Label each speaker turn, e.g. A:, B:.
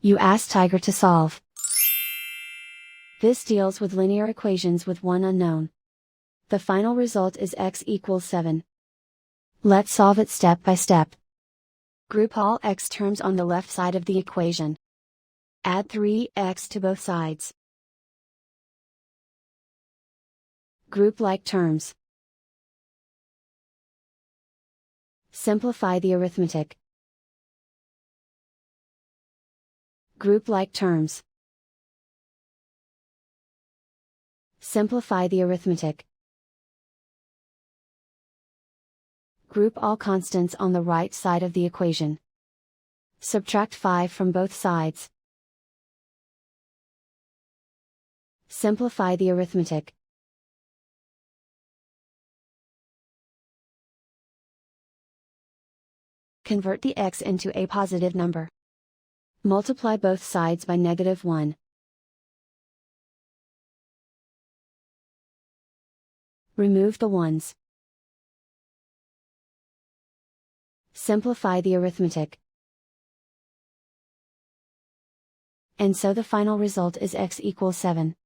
A: You ask Tiger to solve. This deals with linear equations with one unknown. The final result is x equals 7. Let's solve it step by step. Group all x terms on the left side of the equation. Add 3x to both sides. Group like terms. Simplify the arithmetic. Group like terms. Simplify the arithmetic. Group all constants on the right side of the equation. Subtract 5 from both sides. Simplify the arithmetic. Convert the x into a positive number. Multiply both sides by -1. Remove the ones. Simplify the arithmetic. And so the final result is x equals 7.